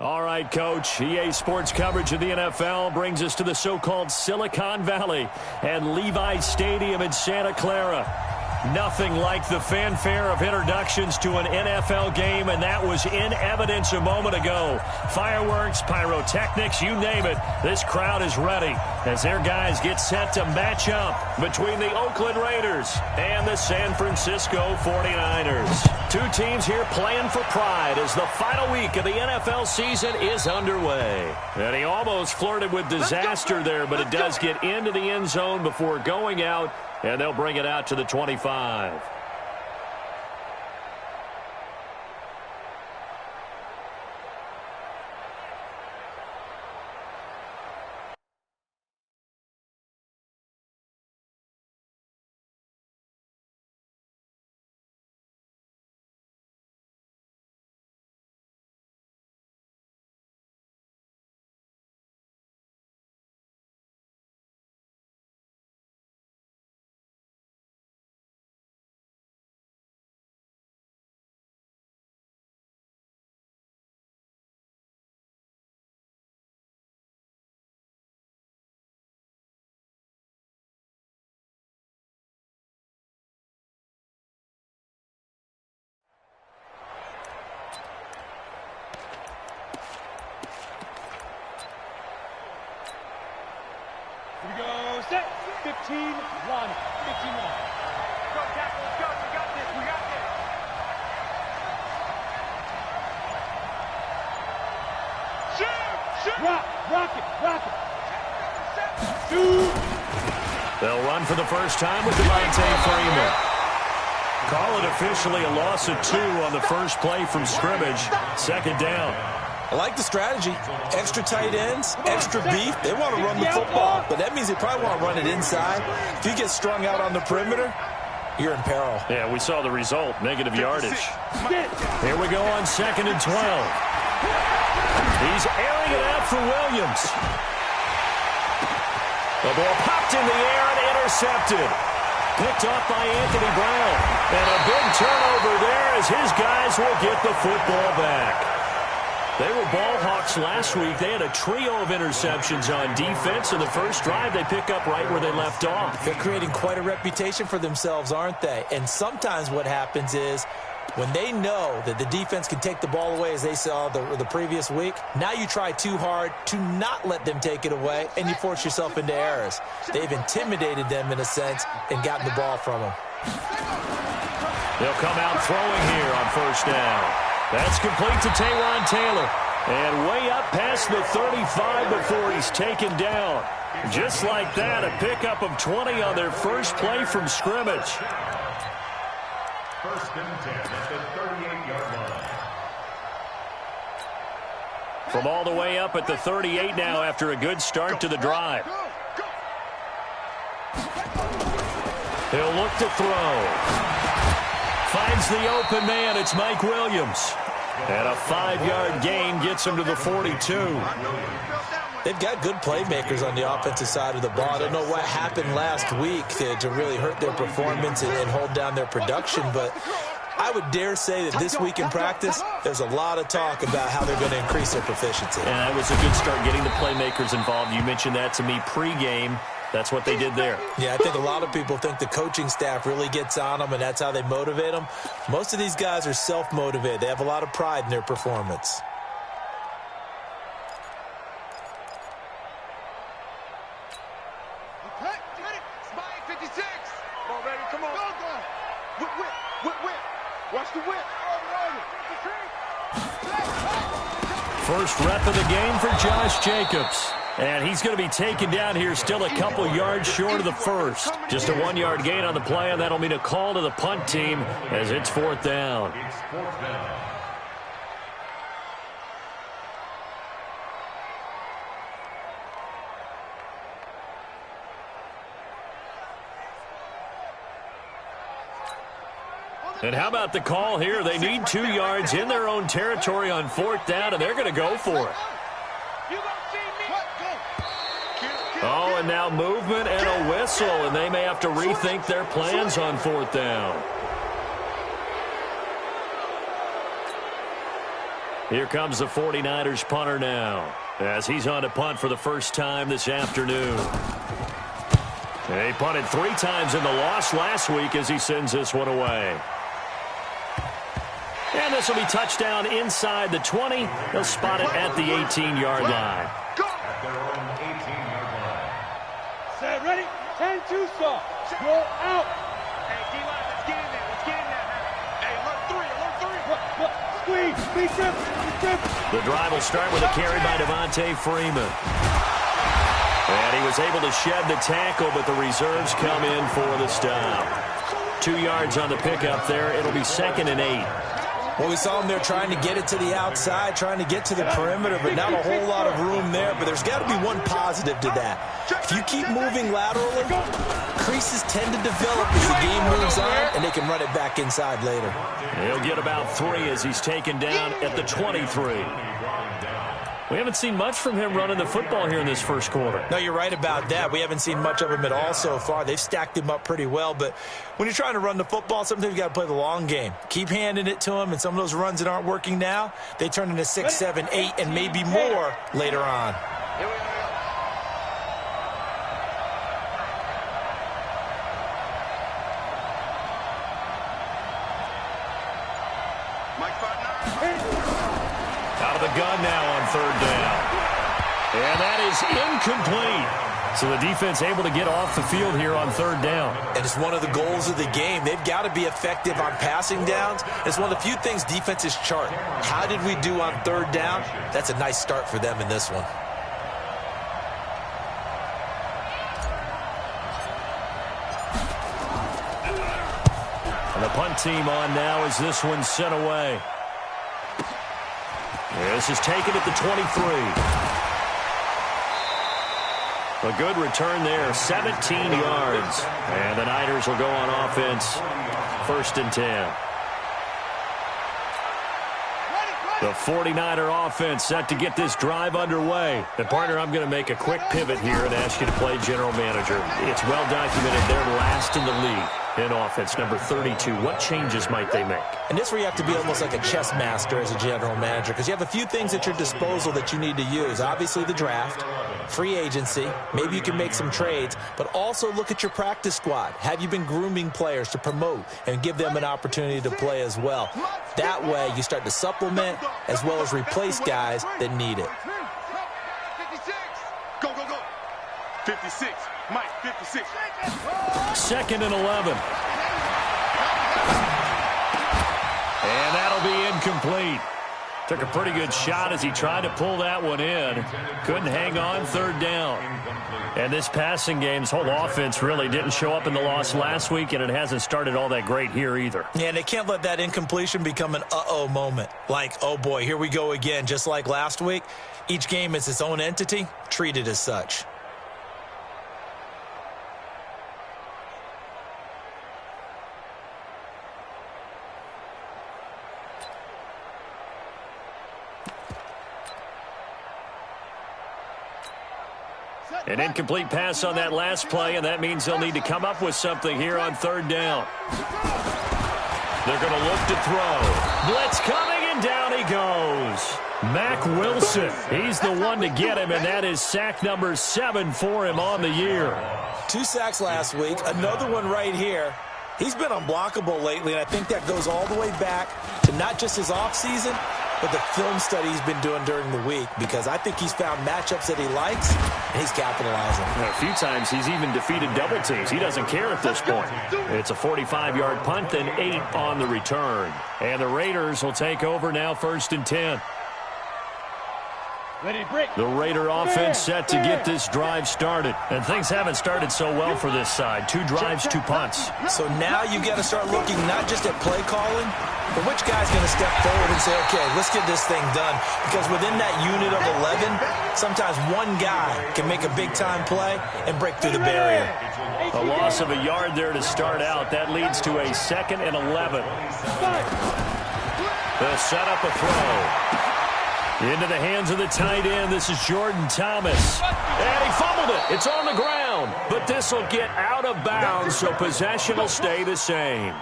All right, Coach. EA Sports coverage of the NFL brings us to the so-called Silicon Valley and Levi Stadium in Santa Clara. Nothing like the fanfare of introductions to an NFL game, and that was in evidence a moment ago. Fireworks, pyrotechnics, you name it. This crowd is ready as their guys get set to match up between the Oakland Raiders and the San Francisco 49ers. Two teams here playing for pride as the final week of the NFL season is underway. And he almost flirted with disaster there, but it does get into the end zone before going out, and they'll bring it out to the 25. Here we go, set, 15-1, 15-1. Go, Jack, let's go, we got this, we got this. Shoot! Rock it. Shoot! They'll run for the first time with Devontae Freeman. Call it officially a loss of 2 on the first play from scrimmage. Second down. I like the strategy. Extra tight ends, extra beef. They want to run the football, but that means they probably want to run it inside. If you get strung out on the perimeter, you're in peril. Yeah, we saw the result, negative yardage. Here we go on 2nd and 12. He's airing it out for Williams. The ball popped in the air and intercepted. Picked off by Anthony Brown. And a big turnover there as his guys will get the football back. They were ball hawks last week. They had a trio of interceptions on defense. In the first drive, they pick up right where they left off. They're creating quite a reputation for themselves, aren't they? And sometimes what happens is when they know that the defense can take the ball away, as they saw the previous week, now you try too hard to not let them take it away, and you force yourself into errors. They've intimidated them in a sense and gotten the ball from them. They'll come out throwing here on first down. That's complete to Taywan Taylor. And way up past the 35 before he's taken down. Just like that, a pickup of 20 on their first play from scrimmage. First and 10 at the 38-yard line. From all the way up at the 38 now after a good start to the drive. He'll look to throw. Finds the open man. It's Mike Williams. And a 5-yard gain gets him to the 42. They've got good playmakers on the offensive side of the ball. I don't know what happened last week to really hurt their performance and hold down their production, but I would dare say that this week in practice, there's a lot of talk about how they're going to increase their proficiency. And that was a good start getting the playmakers involved. You mentioned that to me pregame. That's what they did there. Yeah, I think a lot of people think the coaching staff really gets on them, and that's how they motivate them. Most of these guys are self-motivated. They have a lot of pride in their performance. Okay, Spy 56. Come on, baby, come on. Whip. Watch the whip. First rep of the game for Josh Jacobs. And he's going to be taken down here still a couple yards short of the first. Just a 1-yard gain on the play, and that'll mean a call to the punt team as it's 4th down. It's 4th down. And how about the call here? They need 2 yards in their own territory on 4th down, and they're going to go for it. Oh, and now movement and a whistle, and they may have to rethink their plans on 4th down. Here comes the 49ers punter now, as he's on to punt for the first time this afternoon. He punted 3 times in the loss last week as he sends this one away. And this will be touchdown inside the 20. They'll spot it at the 18-yard line. At their own 18-yard line. Set, ready? 10-2 stop. Roll out. Hey, D-line, let's get in there. Let's get in there. Hey, alert 3. Squeeze. Squeeze him. The drive will start with a carry by Devontae Freeman. And he was able to shed the tackle, but the reserves come in for the stop. 2 yards on the pickup there. It'll be 2nd and 8. Well, we saw him there trying to get it to the outside, trying to get to the perimeter, but not a whole lot of room there. But there's got to be one positive to that. If you keep moving laterally, creases tend to develop as the game moves on, and they can run it back inside later. He'll get about 3 as he's taken down at the 23. We haven't seen much from him running the football here in this first quarter. No, you're right about that. We haven't seen much of him at all so far. They've stacked him up pretty well, but when you're trying to run the football, sometimes you got to play the long game. Keep handing it to him, and some of those runs that aren't working now, they turn into 6, 7, 8, and maybe more later on. Out of the gun now on 3rd down. And that is incomplete. So the defense able to get off the field here on 3rd down. And it's one of the goals of the game. They've got to be effective on passing downs. It's one of the few things defenses chart. How did we do on 3rd down? That's a nice start for them in this one. And the punt team on now as this one's sent away. This is taken at the 23. A good return there, 17 yards. And the Niners will go on offense, 1st and 10. The 49er offense set to get this drive underway. And, partner, I'm going to make a quick pivot here and ask you to play general manager. It's well documented they're last in the league in offense, number 32. What changes might they make? And this is where you have to be almost like a chess master as a general manager, because you have a few things at your disposal that you need to use. Obviously the draft, free agency, maybe you can make some trades, but also look at your practice squad. Have you been grooming players to promote and give them an opportunity to play as well? That way you start to supplement as well as replace guys that need it. 56. Go, go, go. 56. Mike, 56. 2nd and 11. And that'll be incomplete. Took a pretty good shot as he tried to pull that one in. Couldn't hang on 3rd down. And this passing game's whole offense really didn't show up in the loss last week, and it hasn't started all that great here either. Yeah, and they can't let that incompletion become an uh-oh moment. Like, oh boy, here we go again, just like last week. Each game is its own entity, treat it as such. An incomplete pass on that last play, and that means they'll need to come up with something here on 3rd down. They're going to look to throw. Blitz coming, and down he goes. Mack Wilson, he's the one to get him, and that is sack number 7 for him on the year. 2 sacks last week, another one right here. He's been unblockable lately, and I think that goes all the way back to not just his offseason, but the film study he's been doing during the week, because I think he's found matchups that he likes, and he's capitalizing. A few times he's even defeated double teams. He doesn't care at this point. It's a 45-yard punt, then 8 on the return. And the Raiders will take over now, 1st and 10. The Raider offense set to get this drive started. And things haven't started so well for this side. 2 drives, 2 punts. So now you got to start looking not just at play calling, but which guy's going to step forward and say, okay, let's get this thing done. Because within that unit of 11, sometimes one guy can make a big-time play and break through the barrier. A loss of a yard there to start out. That leads to a 2nd and 11. They'll set up a throw. Into the hands of the tight end. This is Jordan Thomas. And he fumbled it. It's on the ground. But this will get out of bounds, so possession will stay the same.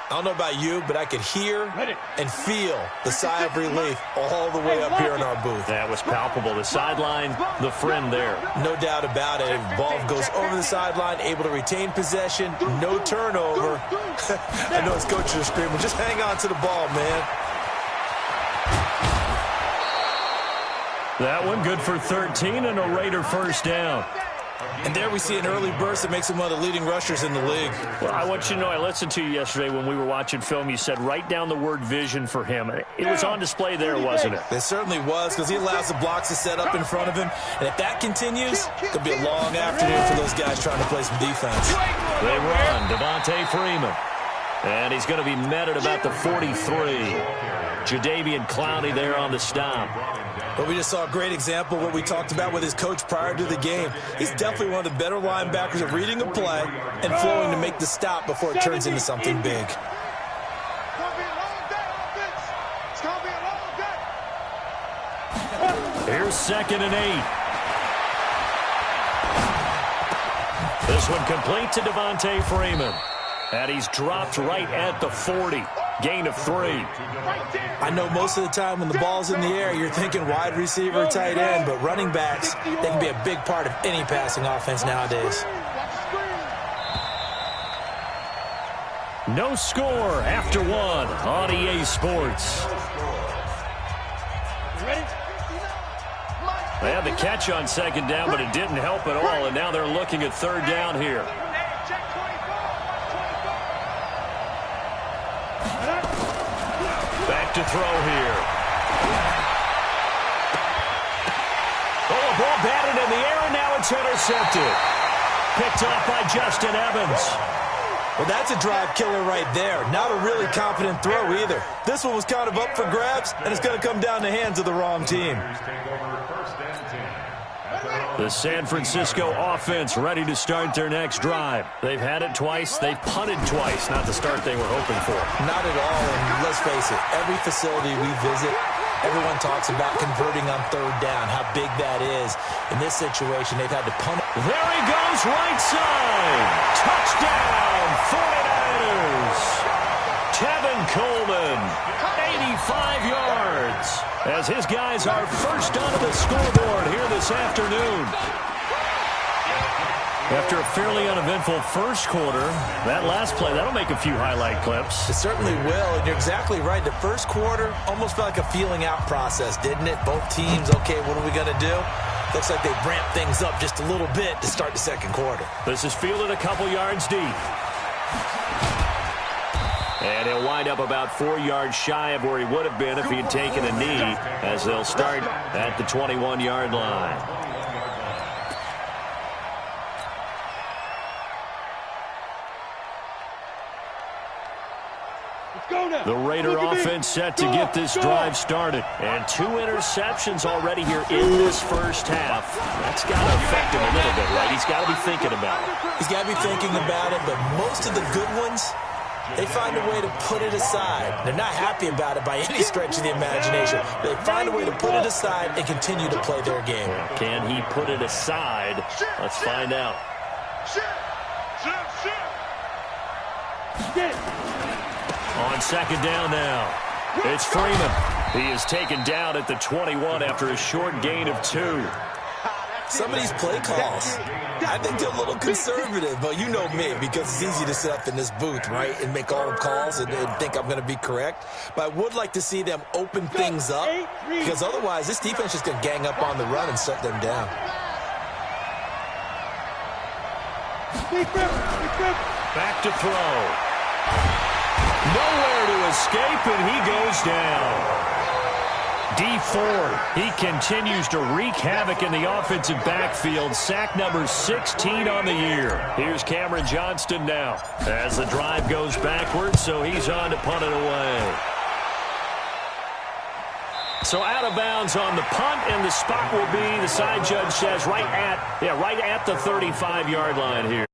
I don't know about you, but I could hear and feel the sigh of relief all the way up here in our booth. That was palpable. The sideline, the friend there. No doubt about it. The ball goes over the sideline, able to retain possession, no turnover. I know his coaches are screaming, just hang on to the ball, man. That one good for 13 and a Raider first down. And there we see an early burst that makes him one of the leading rushers in the league. Well, I want you to know, I listened to you yesterday when we were watching film. You said write down the word vision for him. It was on display there, wasn't it? It certainly was, because he allows the blocks to set up in front of him. And if that continues, it'll be a long afternoon for those guys trying to play some defense. They run, Devontae Freeman. And he's going to be met at about the 43. Jadeveon Clowney there on the stop. But we just saw a great example of what we talked about with his coach prior to the game. He's definitely one of the better linebackers at reading a play and flowing to make the stop before it turns into something big. Here's 2nd and 8. This one complete to Devontae Freeman. And he's dropped right at the 40. Gain of 3. I know most of the time when the ball's in the air, you're thinking wide receiver or tight end, but running backs, they can be a big part of any passing offense nowadays. No score after 1 on EA Sports. They had the catch on 2nd down, but it didn't help at all, and now they're looking at 3rd down here. Back to throw here. Oh, a ball batted in the air, and now it's intercepted. Picked off by Justin Evans. Well, that's a drive killer right there. Not a really confident throw either. This one was kind of up for grabs, and it's going to come down the hands of the wrong team. The San Francisco offense ready to start their next drive. They've had it twice. They've punted twice. Not the start they were hoping for. Not at all, and let's face it, every facility we visit, everyone talks about converting on 3rd down, how big that is. In this situation, they've had to punt. There he goes, right side. Touchdown, 49ers. Tevin Coleman, 85 yards. As his guys are first onto the scoreboard here this afternoon. After a fairly uneventful first quarter, that last play, that'll make a few highlight clips. It certainly will, and you're exactly right. The first quarter almost felt like a feeling out process, didn't it? Both teams, okay, what are we going to do? Looks like they've ramped things up just a little bit to start the 2nd quarter. This is fielded a couple yards deep. And he'll wind up about 4 yards shy of where he would have been if he had taken a knee, as they'll start at the 21-yard line. The Raider offense set to get this drive started. And 2 interceptions already here in this first half. That's got to affect him a little bit, right? He's got to be thinking about it. He's got to be thinking about it, but most of the good ones, they find a way to put it aside. They're not happy about it by any stretch of the imagination. They find a way to put it aside and continue to play their game. Can he put it aside? Let's find out. On 2nd down now, it's Freeman. He is taken down at the 21 after a short gain of 2. Some of these play calls, I think they're a little conservative, but you know me, because it's easy to sit up in this booth, right, and make all the calls and think I'm going to be correct. But I would like to see them open things up, because otherwise this defense is going to gang up on the run and shut them down. Back to throw. Nowhere to escape, and he goes down. D Ford, he continues to wreak havoc in the offensive backfield. Sack number 16 on the year. Here's Cameron Johnston now as the drive goes backwards, so he's on to punt it away. So out of bounds on the punt, and the spot will be, the side judge says, right at the 35-yard line here.